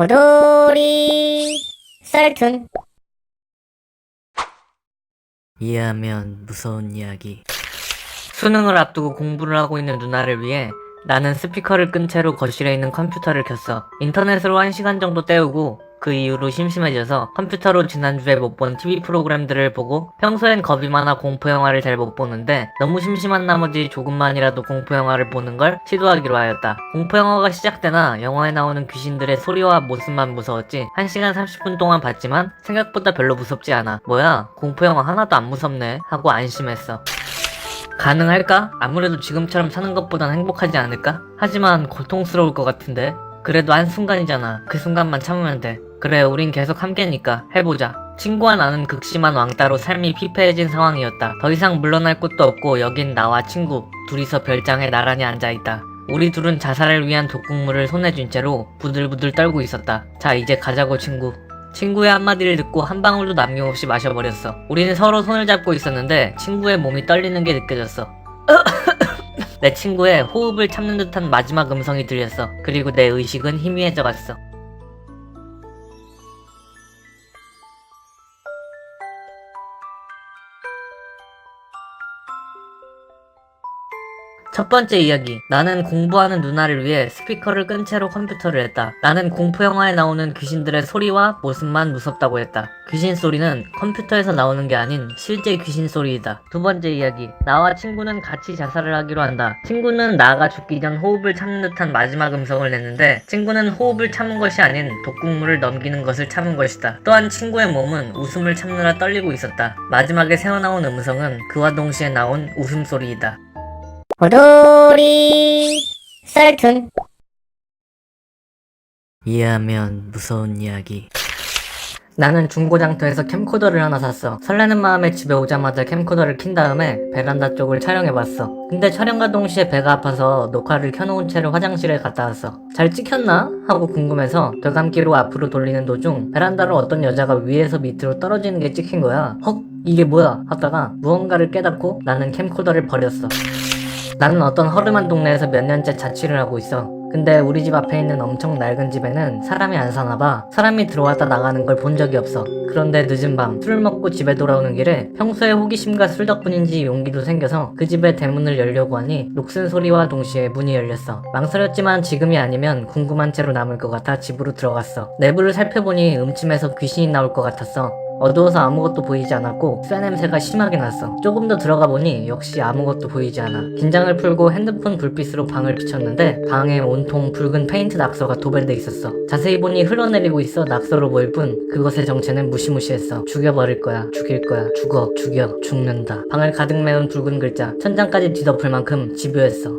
호돌이 썰툰. 이해하면 무서운 이야기. 수능을 앞두고 공부를 하고 있는 누나를 위해 나는 스피커를 끈 채로 거실에 있는 컴퓨터를 켰어. 인터넷으로 1시간 정도 때우고 그 이후로 심심해져서 컴퓨터로 지난주에 못 본 TV 프로그램들을 보고, 평소엔 겁이 많아 공포영화를 잘 못 보는데 너무 심심한 나머지 조금만이라도 공포영화를 보는 걸 시도하기로 하였다. 공포영화가 시작되나 영화에 나오는 귀신들의 소리와 모습만 무서웠지 1시간 30분 동안 봤지만 생각보다 별로 무섭지 않아. 뭐야, 공포영화 하나도 안 무섭네 하고 안심했어. 가능할까? 아무래도 지금처럼 사는 것보단 행복하지 않을까? 하지만 고통스러울 것 같은데. 그래도 한순간이잖아. 그 순간만 참으면 돼. 그래, 우린 계속 함께니까 해보자. 친구와 나는 극심한 왕따로 삶이 피폐해진 상황이었다. 더 이상 물러날 곳도 없고 여긴 나와 친구 둘이서 별장에 나란히 앉아있다. 우리 둘은 자살을 위한 독극물을 손에 쥔 채로 부들부들 떨고 있었다. 자, 이제 가자고 친구. 친구의 한마디를 듣고 한 방울도 남김없이 마셔버렸어. 우리는 서로 손을 잡고 있었는데 친구의 몸이 떨리는 게 느껴졌어. 내 친구의 호흡을 참는 듯한 마지막 음성이 들렸어. 그리고 내 의식은 희미해져 갔어. 첫 번째 이야기. 나는 공부하는 누나를 위해 스피커를 끈 채로 컴퓨터를 했다. 나는 공포영화에 나오는 귀신들의 소리와 모습만 무섭다고 했다. 귀신 소리는 컴퓨터에서 나오는 게 아닌 실제 귀신 소리이다. 두 번째 이야기. 나와 친구는 같이 자살을 하기로 한다. 친구는 나가 죽기 전 호흡을 참는 듯한 마지막 음성을 냈는데, 친구는 호흡을 참은 것이 아닌 독극물을 넘기는 것을 참은 것이다. 또한 친구의 몸은 웃음을 참느라 떨리고 있었다. 마지막에 새어나온 음성은 그와 동시에 나온 웃음소리이다. 호돌이 썰툰. 이해하면 무서운 이야기. 나는 중고장터에서 캠코더를 하나 샀어. 설레는 마음에 집에 오자마자 캠코더를 킨 다음에 베란다 쪽을 촬영해봤어. 근데 촬영과 동시에 배가 아파서 녹화를 켜놓은 채로 화장실에 갔다 왔어. 잘 찍혔나? 하고 궁금해서 되감기로 앞으로 돌리는 도중 베란다로 어떤 여자가 위에서 밑으로 떨어지는 게 찍힌 거야. 헉? 이게 뭐야? 하다가 무언가를 깨닫고 나는 캠코더를 버렸어. 나는 어떤 허름한 동네에서 몇 년째 자취를 하고 있어. 근데 우리 집 앞에 있는 엄청 낡은 집에는 사람이 안 사나봐. 사람이 들어왔다 나가는 걸 본 적이 없어. 그런데 늦은 밤 술을 먹고 집에 돌아오는 길에 평소에 호기심과 술 덕분인지 용기도 생겨서 그 집의 대문을 열려고 하니 녹슨 소리와 동시에 문이 열렸어. 망설였지만 지금이 아니면 궁금한 채로 남을 것 같아 집으로 들어갔어. 내부를 살펴보니 음침해서 귀신이 나올 것 같았어. 어두워서 아무것도 보이지 않았고 쇠 냄새가 심하게 났어. 조금 더 들어가 보니 역시 아무것도 보이지 않아. 긴장을 풀고 핸드폰 불빛으로 방을 비췄는데 방에 온통 붉은 페인트 낙서가 도배돼 있었어. 자세히 보니 흘러내리고 있어 낙서로 보일 뿐 그것의 정체는 무시무시했어. 죽여버릴 거야. 죽일 거야. 죽어. 죽여. 죽는다. 방을 가득 메운 붉은 글자. 천장까지 뒤덮을 만큼 집요했어.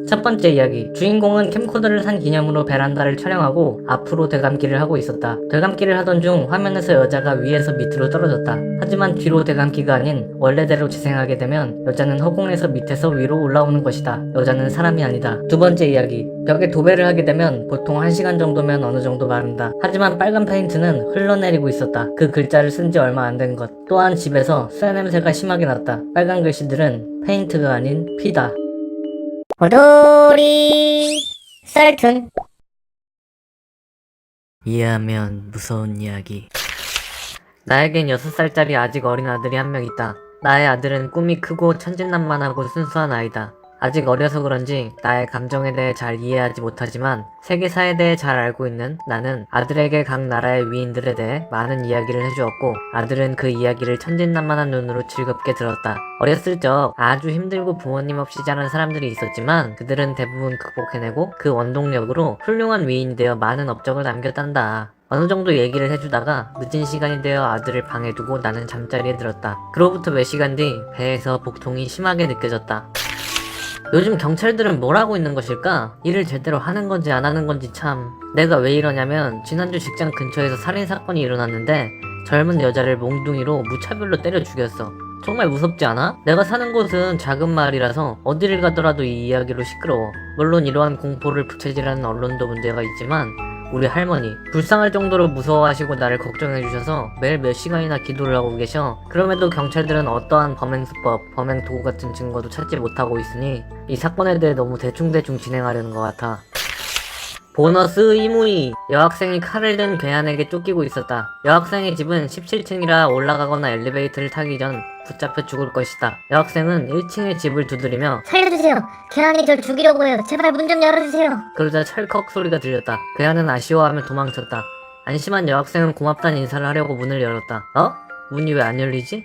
첫 번째 이야기. 주인공은 캠코더를 산 기념으로 베란다를 촬영하고 앞으로 되감기를 하고 있었다. 되감기를 하던 중 화면에서 여자가 위에서 밑으로 떨어졌다. 하지만 뒤로 되감기가 아닌 원래대로 재생하게 되면 여자는 허공에서 밑에서 위로 올라오는 것이다. 여자는 사람이 아니다. 두 번째 이야기. 벽에 도배를 하게 되면 보통 1시간 정도면 어느 정도 마른다. 하지만 빨간 페인트는 흘러내리고 있었다. 그 글자를 쓴 지 얼마 안 된 것. 또한 집에서 쇠 냄새가 심하게 났다. 빨간 글씨들은 페인트가 아닌 피다. 호돌이 썰툰. 이해하면 무서운 이야기. 나에겐 6살짜리 아직 어린 아들이 한 명 있다. 나의 아들은 꿈이 크고 천진난만하고 순수한 아이다. 아직 어려서 그런지 나의 감정에 대해 잘 이해하지 못하지만 세계사에 대해 잘 알고 있는 나는 아들에게 각 나라의 위인들에 대해 많은 이야기를 해주었고, 아들은 그 이야기를 천진난만한 눈으로 즐겁게 들었다. 어렸을 적 아주 힘들고 부모님 없이 자란 사람들이 있었지만 그들은 대부분 극복해내고 그 원동력으로 훌륭한 위인이 되어 많은 업적을 남겼단다. 어느 정도 얘기를 해주다가 늦은 시간이 되어 아들을 방에 두고 나는 잠자리에 들었다. 그로부터 몇 시간 뒤 배에서 복통이 심하게 느껴졌다. 요즘 경찰들은 뭘 하고 있는 것일까? 일을 제대로 하는 건지 안 하는 건지 참. 내가 왜 이러냐면 지난주 직장 근처에서 살인사건이 일어났는데 젊은 여자를 몽둥이로 무차별로 때려 죽였어. 정말 무섭지 않아? 내가 사는 곳은 작은 마을이라서 어디를 가더라도 이 이야기로 시끄러워. 물론 이러한 공포를 부채질하는 언론도 문제가 있지만 우리 할머니. 불쌍할 정도로 무서워하시고 나를 걱정해주셔서 매일 몇 시간이나 기도를 하고 계셔. 그럼에도 경찰들은 어떠한 범행 수법, 범행 도구 같은 증거도 찾지 못하고 있으니 이 사건에 대해 너무 대충대충 진행하려는 것 같아. 보너스 이무이! 여학생이 칼을 든 괴한에게 쫓기고 있었다. 여학생의 집은 17층이라 올라가거나 엘리베이터를 타기 전 붙잡혀 죽을 것이다. 여학생은 1층의 집을 두드리며 살려주세요. 개한이 절 죽이려고 해요. 제발 문 좀 열어주세요. 그러자 찰컥 소리가 들렸다. 괴한은 아쉬워하며 도망쳤다. 안심한 여학생은 고맙다는 인사를 하려고 문을 열었다. 어? 문이 왜 안 열리지?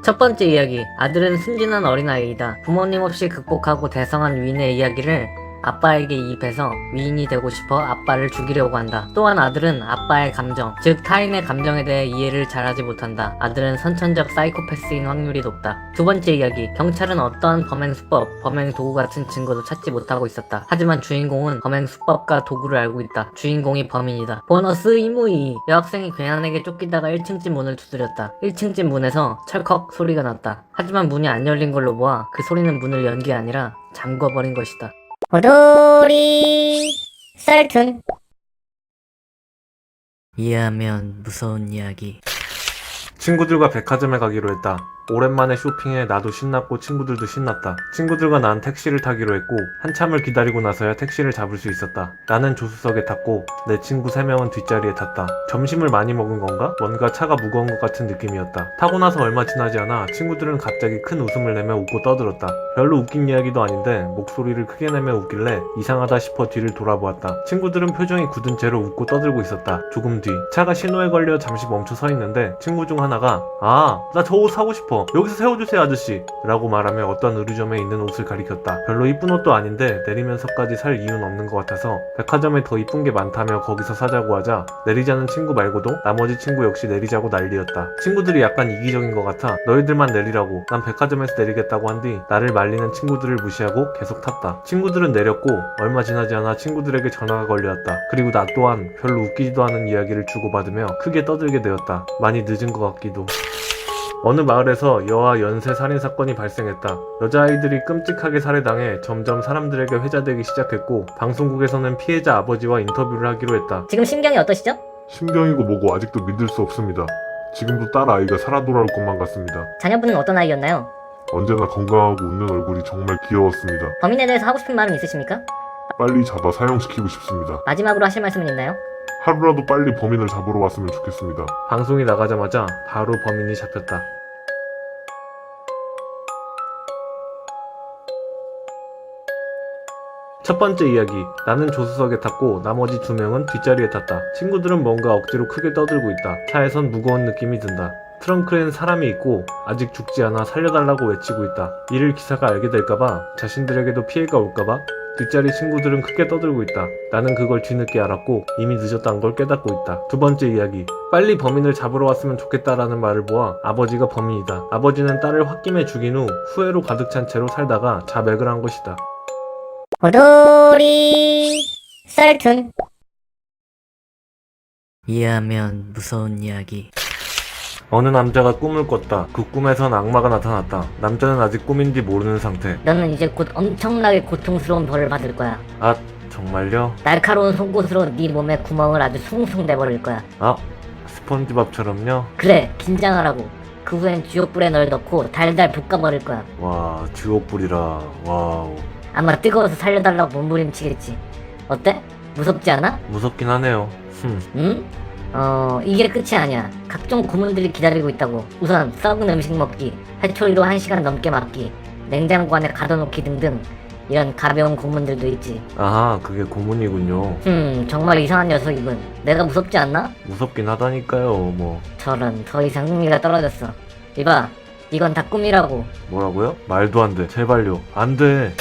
첫 번째 이야기. 아들은 순진한 어린아이이다. 부모님 없이 극복하고 대성한 위인의 이야기를 아빠에게 이입해서 위인이 되고 싶어 아빠를 죽이려고 한다. 또한 아들은 아빠의 감정, 즉 타인의 감정에 대해 이해를 잘하지 못한다. 아들은 선천적 사이코패스인 확률이 높다. 두 번째 이야기. 경찰은 어떠한 범행 수법, 범행 도구 같은 증거도 찾지 못하고 있었다. 하지만 주인공은 범행 수법과 도구를 알고 있다. 주인공이 범인이다. 보너스 이무이! 여학생이 괴한에게 쫓기다가 1층집 문을 두드렸다. 1층집 문에서 철컥 소리가 났다. 하지만 문이 안 열린 걸로 보아 그 소리는 문을 연 게 아니라 잠궈버린 것이다. 오돌이 썰툰. 이해하면 무서운 이야기. 친구들과 백화점에 가기로 했다. 오랜만에 쇼핑에 나도 신났고 친구들도 신났다. 친구들과 난 택시를 타기로 했고 한참을 기다리고 나서야 택시를 잡을 수 있었다. 나는 조수석에 탔고 내 친구 3명은 뒷자리에 탔다. 점심을 많이 먹은 건가? 뭔가 차가 무거운 것 같은 느낌이었다. 타고 나서 얼마 지나지 않아 친구들은 갑자기 큰 웃음을 내며 웃고 떠들었다. 별로 웃긴 이야기도 아닌데 목소리를 크게 내며 웃길래 이상하다 싶어 뒤를 돌아보았다. 친구들은 표정이 굳은 채로 웃고 떠들고 있었다. 조금 뒤 차가 신호에 걸려 잠시 멈춰 서 있는데 친구 중 하나가 나 저 옷 사고 싶어. 여기서 세워주세요 아저씨 라고 말하며 어떤 의류점에 있는 옷을 가리켰다. 별로 이쁜 옷도 아닌데 내리면서까지 살 이유는 없는 것 같아서 백화점에 더 이쁜 게 많다며 거기서 사자고 하자 내리자는 친구 말고도 나머지 친구 역시 내리자고 난리였다. 친구들이 약간 이기적인 것 같아 너희들만 내리라고 난 백화점에서 내리겠다고 한 뒤 나를 말리는 친구들을 무시하고 계속 탔다. 친구들은 내렸고 얼마 지나지 않아 친구들에게 전화가 걸려왔다. 그리고 나 또한 별로 웃기지도 않은 이야기를 주고받으며 크게 떠들게 되었다. 많이 늦은 것 같기도. 어느 마을에서 여아 연쇄 살인사건이 발생했다. 여자아이들이 끔찍하게 살해당해 점점 사람들에게 회자되기 시작했고 방송국에서는 피해자 아버지와 인터뷰를 하기로 했다. 지금 심경이 어떠시죠? 심경이고 뭐고 아직도 믿을 수 없습니다. 지금도 딸 아이가 살아 돌아올 것만 같습니다. 자녀분은 어떤 아이였나요? 언제나 건강하고 웃는 얼굴이 정말 귀여웠습니다. 범인에 대해서 하고 싶은 말은 있으십니까? 빨리 잡아 사형시키고 싶습니다. 마지막으로 하실 말씀은 있나요? 하루라도 빨리 범인을 잡으러 왔으면 좋겠습니다. 방송이 나가자마자 바로 범인이 잡혔다. 첫 번째 이야기. 나는 조수석에 탔고 나머지 2명은 뒷자리에 탔다. 친구들은 뭔가 억지로 크게 떠들고 있다. 차에선 무거운 느낌이 든다. 트렁크엔 사람이 있고 아직 죽지 않아 살려달라고 외치고 있다. 이를 기사가 알게 될까봐 자신들에게도 피해가 올까봐 뒷자리 친구들은 크게 떠들고 있다. 나는 그걸 뒤늦게 알았고 이미 늦었다는 걸 깨닫고 있다. 두 번째 이야기. 빨리 범인을 잡으러 왔으면 좋겠다라는 말을 보아 아버지가 범인이다. 아버지는 딸을 홧김에 죽인 후 후회로 가득 찬 채로 살다가 자백을 한 것이다. 오돌이 썰툰. 이해하면 무서운 이야기. 어느 남자가 꿈을 꿨다. 그 꿈에선 악마가 나타났다. 남자는 아직 꿈인지 모르는 상태. 너는 이제 곧 엄청나게 고통스러운 벌을 받을 거야. 아, 정말요? 날카로운 속옷으로 네 몸에 구멍을 아주 숭숭 내버릴 거야. 아, 스펀지밥처럼요? 그래, 긴장하라고. 그 후엔 쥐옥불에 널 넣고 달달 볶아버릴 거야. 와, 듀오뿔이라. 와우. 아마 뜨거워서 살려달라고 몸부림치겠지. 어때? 무섭지 않아? 무섭긴 하네요. 응? 이게 끝이 아니야. 각종 고문들이 기다리고 있다고. 우선 썩은 음식 먹기, 회초리로 1시간 넘게 맞기, 냉장고 안에 가둬놓기 등등 이런 가벼운 고문들도 있지. 아하, 그게 고문이군요. 정말 이상한 녀석이군. 내가 무섭지 않나? 무섭긴 하다니까요, 뭐. 저런, 더 이상 흥미가 떨어졌어. 이봐, 이건 다 꿈이라고. 뭐라고요? 말도 안 돼. 제발요. 안 돼.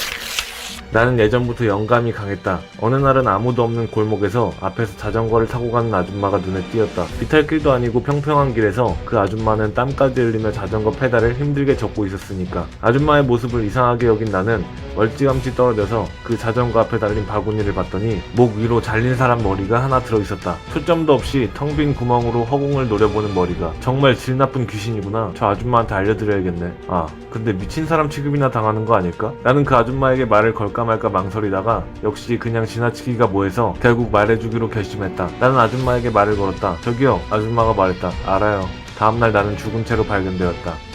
나는 예전부터 영감이 강했다. 어느 날은 아무도 없는 골목에서 앞에서 자전거를 타고 가는 아줌마가 눈에 띄었다. 비탈길도 아니고 평평한 길에서 그 아줌마는 땀까지 흘리며 자전거 페달을 힘들게 젓고 있었으니까. 아줌마의 모습을 이상하게 여긴 나는 멀찌감치 떨어져서 그 자전거 앞에 달린 바구니를 봤더니 목 위로 잘린 사람 머리가 하나 들어있었다. 초점도 없이 텅 빈 구멍으로 허공을 노려보는 머리가. 정말 질 나쁜 귀신이구나. 저 아줌마한테 알려드려야겠네. 아, 근데 미친 사람 취급이나 당하는 거 아닐까? 나는 그 아줌마에게 말을 걸까 말까 망설이다가 역시 그냥 지나치기가 뭐해서 결국 말해주기로 결심했다. 나는 아줌마에게 말을 걸었다. 저기요. 아줌마가 말했다. 알아요. 다음날 나는 죽은 채로 발견되었다.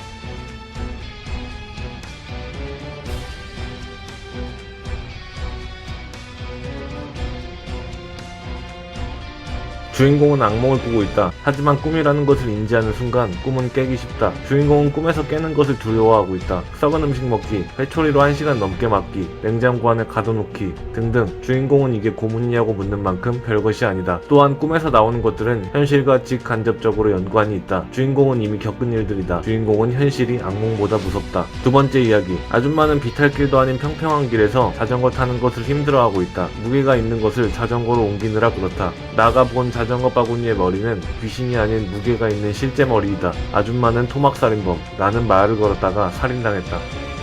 주인공은 악몽을 꾸고 있다. 하지만 꿈이라는 것을 인지하는 순간 꿈은 깨기 쉽다. 주인공은 꿈에서 깨는 것을 두려워하고 있다. 썩은 음식 먹기, 회초리로 1시간 넘게 맞기, 냉장고 안에 가둬놓기 등등. 주인공은 이게 고문이냐고 묻는 만큼 별것이 아니다. 또한 꿈에서 나오는 것들은 현실과 직간접적으로 연관이 있다. 주인공은 이미 겪은 일들이다. 주인공은 현실이 악몽보다 무섭다. 두 번째 이야기. 아줌마는 비탈길도 아닌 평평한 길에서 자전거 타는 것을 힘들어하고 있다. 무게가 있는 것을 자전거로 옮기느라 그렇다. 나가 본 자전거 바구니의 머리는 귀신이 아닌 무게가 있는 실제 머리이다. 아줌마는 토막살인범, 나는 말을 걸었다가 살인당했다.